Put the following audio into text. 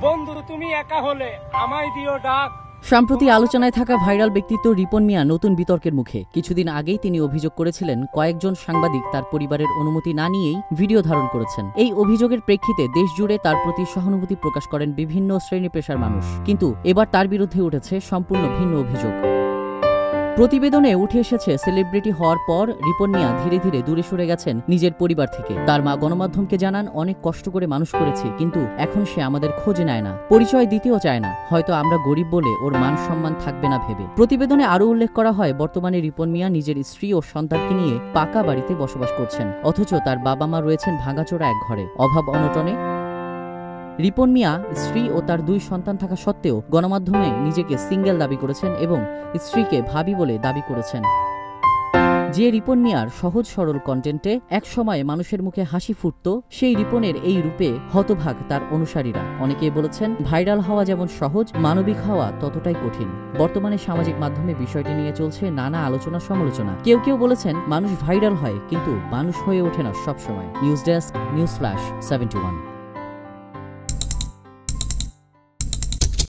বন্ধু তুমি একা হলে আমায় দিও ডাক। সম্প্রতি আলোচনায় থাকা ভাইরাল ব্যক্তিত্ব রিপন মিয়া নতুন বিতর্কের মুখে। কিছুদিন আগেই তিনি অভিযোগ করেছিলেন কয়েকজন সাংবাদিক তার পরিবারের অনুমতি না নিয়েই ভিডিও ধারণ করেছেন। এই অভিযোগের প্রেক্ষিতে দেশজুড়ে তার প্রতি সহানুভূতি প্রকাশ করেন বিভিন্ন শ্রেণী পেশার মানুষ। কিন্তু এবার তার বিরুদ্ধে উঠেছে সম্পূর্ণ ভিন্ন অভিযোগ। প্রতিবেদনে উঠে এসেছে সেলিব্রিটি হওয়ার পর রিপন মিয়া ধীরে ধীরে দূরে সরে গেছেন নিজের পরিবার থেকে। তার মা গণমাধ্যমকে জানান, অনেক কষ্ট করে মানুষ করেছি, কিন্তু এখন সে আমাদের খোঁজ নেয় না, পরিচয় দিতেও চায় না, হয়তো আমরা গরিব বলে ওর মান সম্মান থাকবে না ভেবে। প্রতিবেদনে আরও উল্লেখ করা হয়, বর্তমানে রিপন মিয়া নিজের স্ত্রী ও সন্তানকে নিয়ে পাকা বাড়িতে বসবাস করছেন, অথচ তার বাবা মা রয়েছেন ভাঙাচোরা এক ঘরে, অভাব অনটনে। রিপন মিয়া স্ত্রী ও তার 2 সন্তান থাকা সত্ত্বেও গণমাধ্যমে নিজেকে সিঙ্গেল দাবি করেছেন এবং স্ত্রীকে ভাবি বলে দাবি করেছেন। যে রিপন মিয়ার সহজ সরল কন্টেন্টে এক সময় মানুষের মুখে হাসি ফুটত, সেই রিপনের এই রূপে হতভাগ তার অনুসারীরা। অনেকেই বলেছেন, ভাইরাল হওয়া যেমন সহজ, মানবিক হওয়া ততটাই কঠিন। বর্তমানে সামাজিক মাধ্যমে বিষয়টি নিয়ে চলছে নানা আলোচনা সমালোচনা। কেউ কেউ বলেছেন, মানুষ ভাইরাল হয় কিন্তু মানুষ হয়ে ওঠে না সবসময়। News desk, news flash 71।